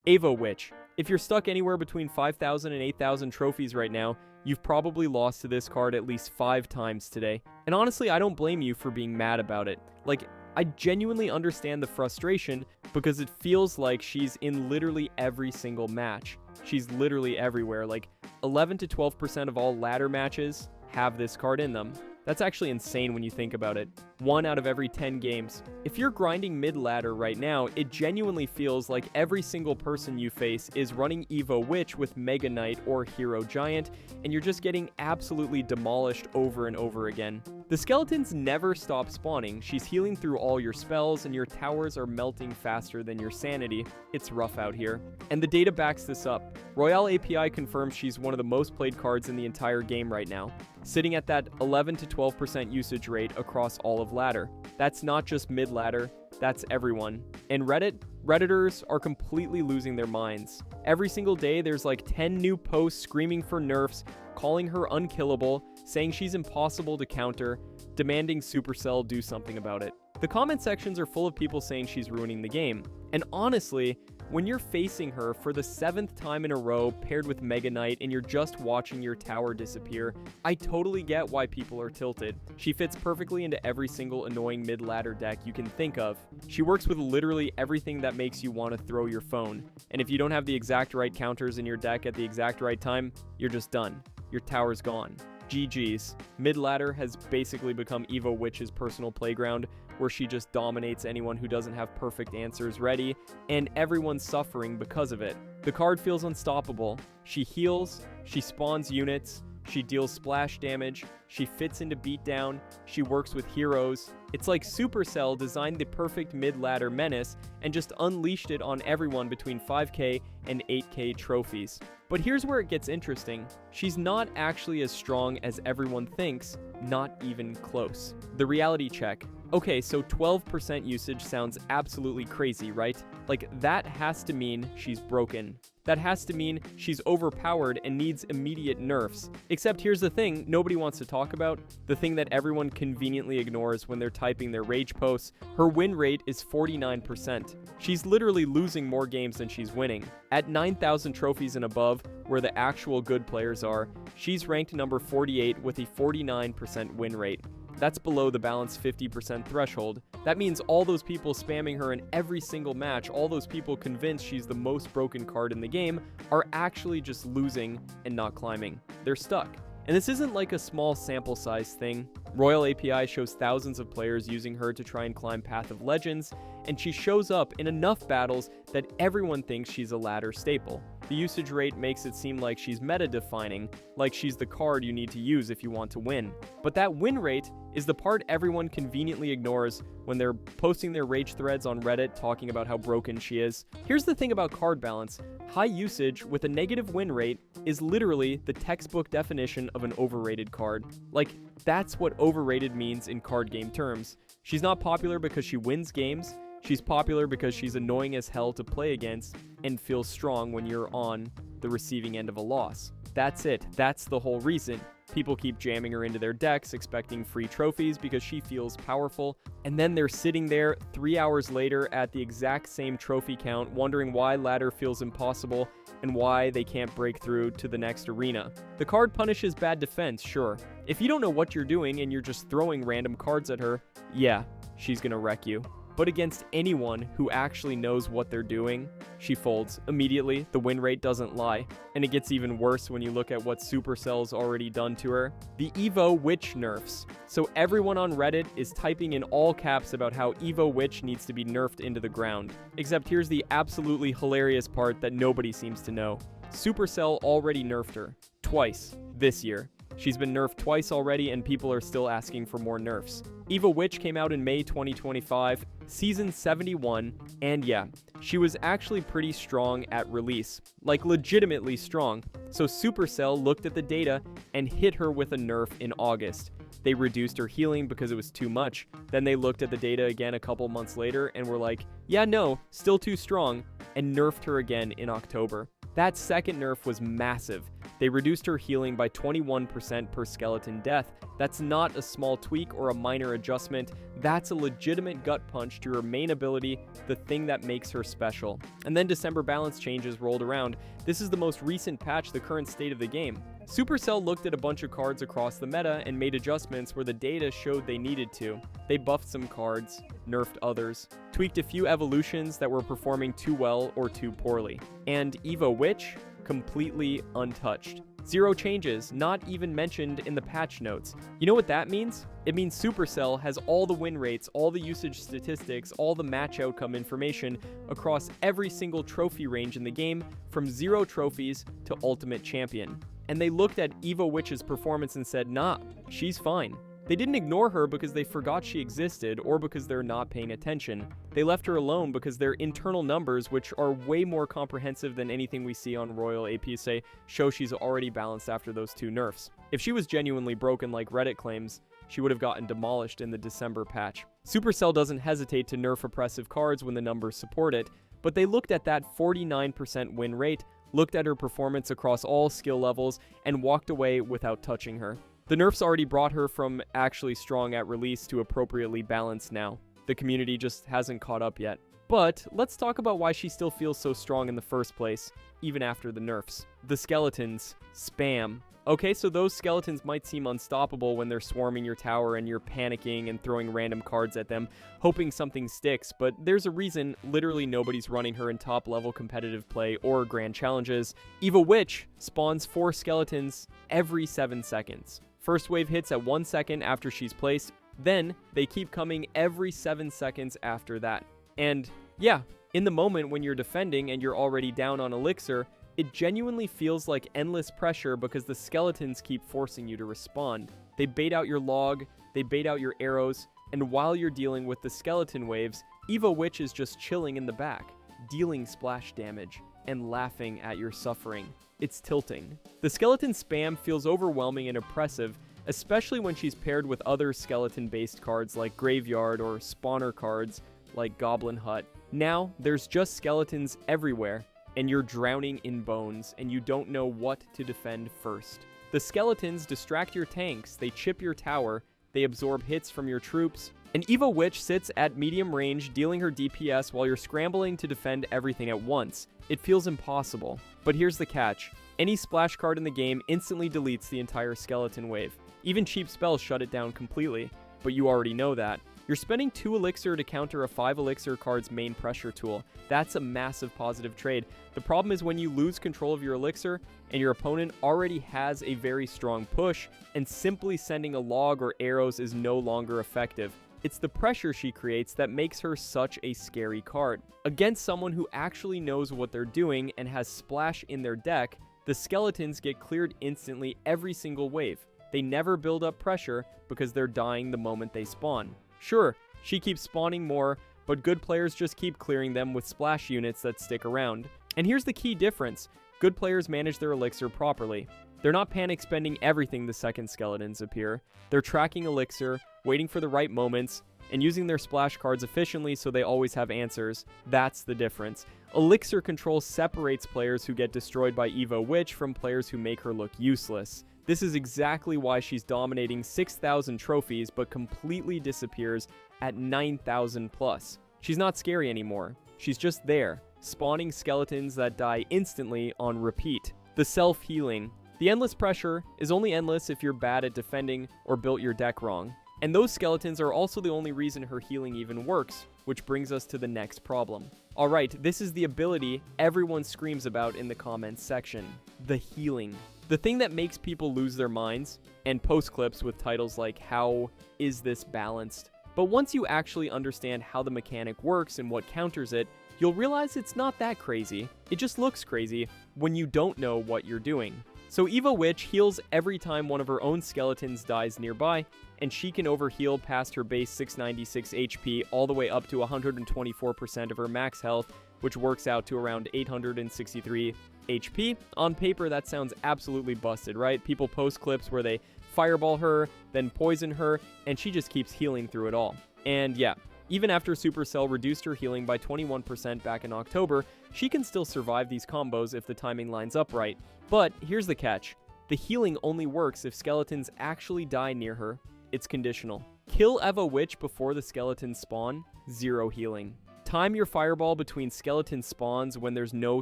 Evo Witch. If you're stuck anywhere between 5,000 and 8,000 trophies right now, you've probably lost to this card at least 5 times today. And honestly, I don't blame you for being mad about it. Like, I genuinely understand the frustration because it feels like she's in literally every single match. She's literally everywhere. Like, 11 to 12% of all ladder matches have this card in them. That's actually insane when you think about it. 1 out of every 10 games. If you're grinding mid-ladder right now, it genuinely feels like every single person you face is running Evo Witch with Mega Knight or Hero Giant, and you're just getting absolutely demolished over and over again. The skeletons never stop spawning. She's healing through all your spells, and your towers are melting faster than your sanity. It's rough out here. And the data backs this up. Royale API confirms she's one of the most played cards in the entire game right now, sitting at that 11 to 12% usage rate across all of ladder. That's not just mid-ladder, that's everyone. And Redditors are completely losing their minds. Every single day there's like 10 new posts screaming for nerfs, calling her unkillable, saying she's impossible to counter, demanding Supercell do something about it. The comment sections are full of people saying she's ruining the game. And honestly, when you're facing her for the 7th time in a row paired with Mega Knight and you're just watching your tower disappear, I totally get why people are tilted. She fits perfectly into every single annoying mid-ladder deck you can think of. She works with literally everything that makes you want to throw your phone. And if you don't have the exact right counters in your deck at the exact right time, you're just done. Your tower's gone. GG's. Mid-ladder has basically become Evo Witch's personal playground, where she just dominates anyone who doesn't have perfect answers ready, and everyone's suffering because of it. The card feels unstoppable. She heals, she spawns units, she deals splash damage, she fits into beatdown, she works with heroes. It's like Supercell designed the perfect mid-ladder menace and just unleashed it on everyone between 5k and 8k trophies. But here's where it gets interesting. She's not actually as strong as everyone thinks, not even close. The reality check. Okay, so 12% usage sounds absolutely crazy, right? Like, that has to mean she's broken. That has to mean she's overpowered and needs immediate nerfs. Except here's the thing nobody wants to talk about, the thing that everyone conveniently ignores when they're typing their rage posts. Her win rate is 49%. She's literally losing more games than she's winning. At 9,000 trophies and above, where the actual good players are, she's ranked number 48 with a 49% win rate. That's below the balanced 50% threshold. That means all those people spamming her in every single match, all those people convinced she's the most broken card in the game, are actually just losing and not climbing. They're stuck. And this isn't like a small sample size thing. Royale API shows thousands of players using her to try and climb Path of Legends, and she shows up in enough battles that everyone thinks she's a ladder staple. The usage rate makes it seem like she's meta-defining, like she's the card you need to use if you want to win. But that win rate is the part everyone conveniently ignores when they're posting their rage threads on Reddit talking about how broken she is. Here's the thing about card balance. High usage with a negative win rate is literally the textbook definition of an overrated card. Like, that's what overrated means in card game terms. She's not popular because she wins games. She's popular because she's annoying as hell to play against and feels strong when you're on the receiving end of a loss. That's it. That's the whole reason. People keep jamming her into their decks, expecting free trophies because she feels powerful, and then they're sitting there 3 hours later at the exact same trophy count, wondering why ladder feels impossible and why they can't break through to the next arena. The card punishes bad defense, sure. If you don't know what you're doing and you're just throwing random cards at her, yeah, she's gonna wreck you. But against anyone who actually knows what they're doing, she folds immediately. The win rate doesn't lie. And it gets even worse when you look at what Supercell's already done to her. The Evo Witch nerfs. So everyone on Reddit is typing in all caps about how Evo Witch needs to be nerfed into the ground. Except here's the absolutely hilarious part that nobody seems to know. Supercell already nerfed her. Twice. This year. She's been nerfed twice already, and people are still asking for more nerfs. Evo Witch came out in May 2025, Season 71, and yeah, she was actually pretty strong at release. Like, legitimately strong. So Supercell looked at the data and hit her with a nerf in August. They reduced her healing because it was too much. Then they looked at the data again a couple months later and were like, yeah, no, still too strong, and nerfed her again in October. That second nerf was massive. They reduced her healing by 21% per skeleton death. That's not a small tweak or a minor adjustment. That's a legitimate gut punch to her main ability, the thing that makes her special. And then December balance changes rolled around. This is the most recent patch, the current state of the game. Supercell looked at a bunch of cards across the meta and made adjustments where the data showed they needed to. They buffed some cards, nerfed others, tweaked a few evolutions that were performing too well or too poorly. And Evo Witch? Completely untouched. Zero changes, not even mentioned in the patch notes. You know what that means? It means Supercell has all the win rates, all the usage statistics, all the match outcome information across every single trophy range in the game, from 0 trophies to Ultimate Champion. And they looked at Evo Witch's performance and said, nah, she's fine. They didn't ignore her because they forgot she existed or because they're not paying attention. They left her alone because their internal numbers, which are way more comprehensive than anything we see on Royal APSA, show she's already balanced after those 2 nerfs. If she was genuinely broken like Reddit claims, she would have gotten demolished in the December patch. Supercell doesn't hesitate to nerf oppressive cards when the numbers support it, but they looked at that 49% win rate, looked at her performance across all skill levels, and walked away without touching her. The nerfs already brought her from actually strong at release to appropriately balanced now. The community just hasn't caught up yet. But let's talk about why she still feels so strong in the first place, even after the nerfs. The skeletons. Spam. Okay, so those skeletons might seem unstoppable when they're swarming your tower and you're panicking and throwing random cards at them, hoping something sticks, but there's a reason literally nobody's running her in top-level competitive play or grand challenges. Evo Witch spawns 4 skeletons every 7 seconds. First wave hits at 1 second after she's placed, then they keep coming every 7 seconds after that. And yeah, in the moment when you're defending and you're already down on elixir, it genuinely feels like endless pressure because the skeletons keep forcing you to respond. They bait out your log, they bait out your arrows, and while you're dealing with the skeleton waves, Evo Witch is just chilling in the back, dealing splash damage, and laughing at your suffering. It's tilting. The skeleton spam feels overwhelming and oppressive, especially when she's paired with other skeleton-based cards like Graveyard or spawner cards like Goblin Hut. Now, there's just skeletons everywhere, and you're drowning in bones, and you don't know what to defend first. The skeletons distract your tanks, they chip your tower, they absorb hits from your troops, and Evo Witch sits at medium range dealing her DPS while you're scrambling to defend everything at once. It feels impossible. But here's the catch. Any splash card in the game instantly deletes the entire skeleton wave. Even cheap spells shut it down completely, but you already know that. You're spending 2 elixir to counter a 5 elixir card's main pressure tool. That's a massive positive trade. The problem is when you lose control of your elixir and your opponent already has a very strong push, and simply sending a log or arrows is no longer effective. It's the pressure she creates that makes her such a scary card. Against someone who actually knows what they're doing and has splash in their deck, the skeletons get cleared instantly every single wave. They never build up pressure because they're dying the moment they spawn. Sure, she keeps spawning more, but good players just keep clearing them with splash units that stick around. And here's the key difference. Good players manage their elixir properly. They're not panic spending everything the second skeletons appear. They're tracking elixir, waiting for the right moments, and using their splash cards efficiently so they always have answers. That's the difference. Elixir control separates players who get destroyed by Evo Witch from players who make her look useless. This is exactly why she's dominating 6,000 trophies but completely disappears at 9,000 plus. She's not scary anymore. She's just there, spawning skeletons that die instantly on repeat. The self-healing. The endless pressure is only endless if you're bad at defending or built your deck wrong. And those skeletons are also the only reason her healing even works, which brings us to the next problem. Alright, this is the ability everyone screams about in the comments section. The healing. The thing that makes people lose their minds, and post clips with titles like "How is this balanced?" But once you actually understand how the mechanic works and what counters it, you'll realize it's not that crazy. It just looks crazy when you don't know what you're doing. So Evo Witch heals every time one of her own skeletons dies nearby, and she can overheal past her base 696 HP all the way up to 124% of her max health, which works out to around 863 HP. On paper, that sounds absolutely busted, right? People post clips where they fireball her, then poison her, and she just keeps healing through it all. And yeah, Even after Supercell reduced her healing by 21% back in October, she can still survive these combos if the timing lines up right. But here's the catch. The healing only works if skeletons actually die near her. It's conditional. Kill Evo Witch before the skeletons spawn, 0 healing. Time your fireball between skeleton spawns when there's no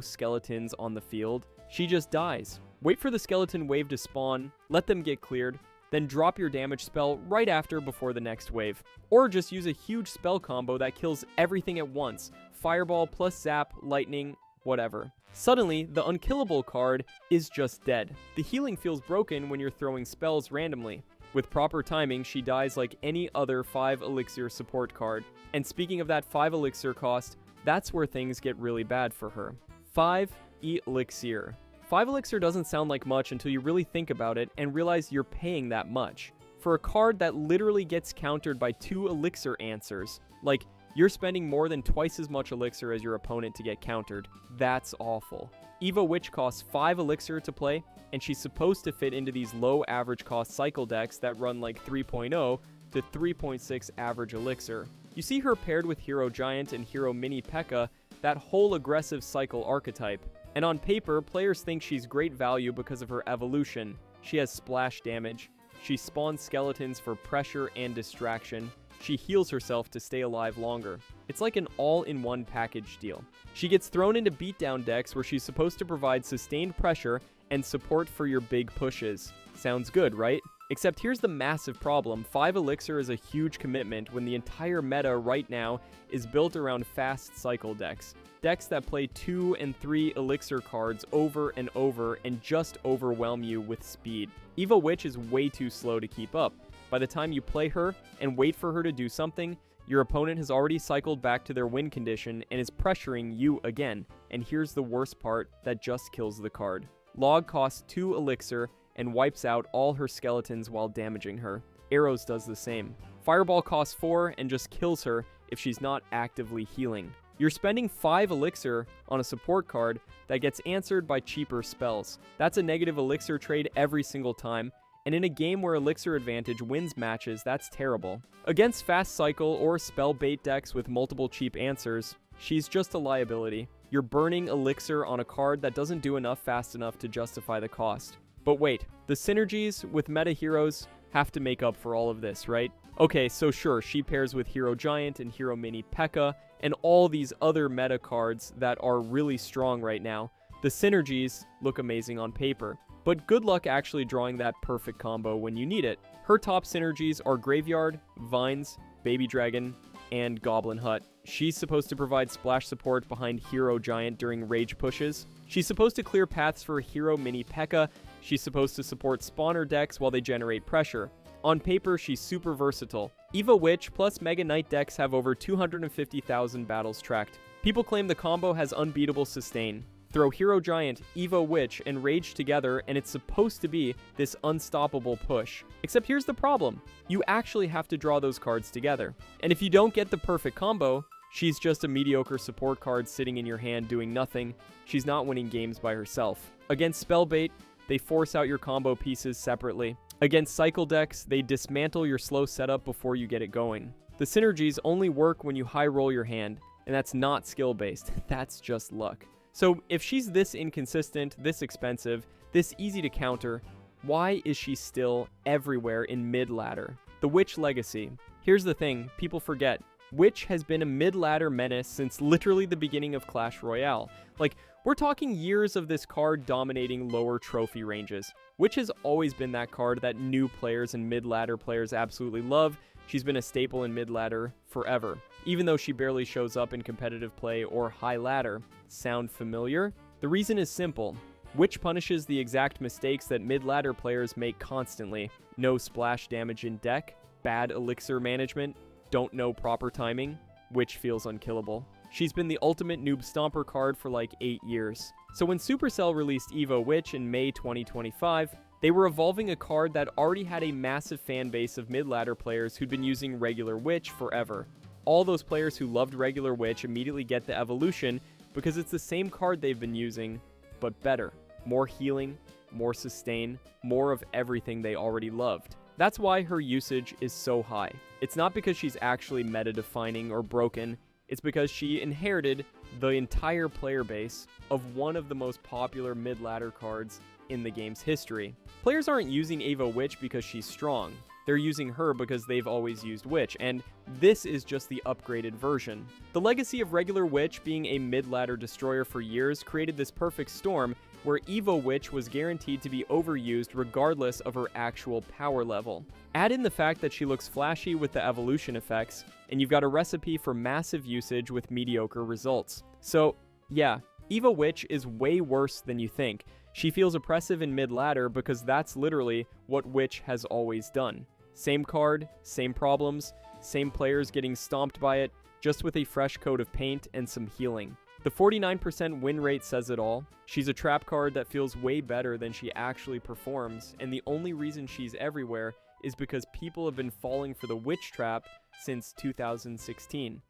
skeletons on the field. She just dies. Wait for the skeleton wave to spawn, let them get cleared, then drop your damage spell right after before the next wave. Or just use a huge spell combo that kills everything at once. Fireball plus zap, lightning, whatever. Suddenly, the unkillable card is just dead. The healing feels broken when you're throwing spells randomly. With proper timing, she dies like any other 5 elixir support card. And speaking of that 5 elixir cost, that's where things get really bad for her. 5 elixir. 5 elixir doesn't sound like much until you really think about it and realize you're paying that much. For a card that literally gets countered by 2 elixir answers. Like, you're spending more than twice as much elixir as your opponent to get countered. That's awful. Evo Witch costs 5 elixir to play, and she's supposed to fit into these low average cost cycle decks that run like 3.0 to 3.6 average elixir. You see her paired with Hero Giant and Hero Mini P.E.K.K.A, that whole aggressive cycle archetype. And on paper, players think she's great value because of her evolution. She has splash damage. She spawns skeletons for pressure and distraction. She heals herself to stay alive longer. It's like an all-in-one package deal. She gets thrown into beatdown decks where she's supposed to provide sustained pressure and support for your big pushes. Sounds good, right? Except here's the massive problem. 5 elixir is a huge commitment when the entire meta right now is built around fast cycle decks. Decks that play 2 and 3 elixir cards over and over and just overwhelm you with speed. Evo Witch is way too slow to keep up. By the time you play her and wait for her to do something, your opponent has already cycled back to their win condition and is pressuring you again. And here's the worst part that just kills the card. Log costs 2 elixir and wipes out all her skeletons while damaging her. Arrows does the same. Fireball costs 4 and just kills her if she's not actively healing. You're spending 5 elixir on a support card that gets answered by cheaper spells. That's a negative elixir trade every single time, and in a game where elixir advantage wins matches, that's terrible. Against fast cycle or spell bait decks with multiple cheap answers, she's just a liability. You're burning elixir on a card that doesn't do enough fast enough to justify the cost. But wait, the synergies with meta heroes have to make up for all of this, right? Okay, so sure, she pairs with Hero Giant and Hero Mini P.E.K.K.A and all these other meta cards that are really strong right now. The synergies look amazing on paper, but good luck actually drawing that perfect combo when you need it. Her top synergies are Graveyard, Vines, Baby Dragon, and Goblin Hut. She's supposed to provide splash support behind Hero Giant during rage pushes. She's supposed to clear paths for Hero Mini P.E.K.K.A. She's supposed to support spawner decks while they generate pressure. On paper, she's super versatile. Evo Witch plus Mega Knight decks have over 250,000 battles tracked. People claim the combo has unbeatable sustain. Throw Hero Giant, Evo Witch, and Rage together, and it's supposed to be this unstoppable push. Except here's the problem. You actually have to draw those cards together. And if you don't get the perfect combo, she's just a mediocre support card sitting in your hand doing nothing. She's not winning games by herself. Against Spellbait, they force out your combo pieces separately. Against cycle decks, they dismantle your slow setup before you get it going. The synergies only work when you high roll your hand, and that's not skill-based, that's just luck. So if she's this inconsistent, this expensive, this easy to counter, why is she still everywhere in mid-ladder? The Witch Legacy. Here's the thing, people forget. Witch has been a mid-ladder menace since literally the beginning of Clash Royale. Like, we're talking years of this card dominating lower trophy ranges. Witch has always been that card that new players and mid-ladder players absolutely love. She's been a staple in mid-ladder forever, even though she barely shows up in competitive play or high ladder. Sound familiar? The reason is simple. Witch punishes the exact mistakes that mid-ladder players make constantly. No splash damage in deck, bad elixir management, don't know proper timing. Witch feels unkillable. She's been the ultimate noob stomper card for like 8 years. So when Supercell released Evo Witch in May 2025, they were evolving a card that already had a massive fan base of mid-ladder players who'd been using regular Witch forever. All those players who loved regular Witch immediately get the evolution because it's the same card they've been using, but better. More healing, more sustain, more of everything they already loved. That's why her usage is so high. It's not because she's actually meta-defining or broken, it's because she inherited the entire player base of one of the most popular mid-ladder cards in the game's history. Players aren't using Evo Witch because she's strong. They're using her because they've always used Witch, and this is just the upgraded version. The legacy of regular Witch being a mid-ladder destroyer for years created this perfect storm where Evo Witch was guaranteed to be overused regardless of her actual power level. Add in the fact that she looks flashy with the evolution effects, and you've got a recipe for massive usage with mediocre results. So, yeah, Evo Witch is way worse than you think. She feels oppressive in mid-ladder because that's literally what Witch has always done. Same card, same problems, same players getting stomped by it, just with a fresh coat of paint and some healing. The 49% win rate says it all. She's a trap card that feels way better than she actually performs, and the only reason she's everywhere is because people have been falling for the Witch trap since 2016.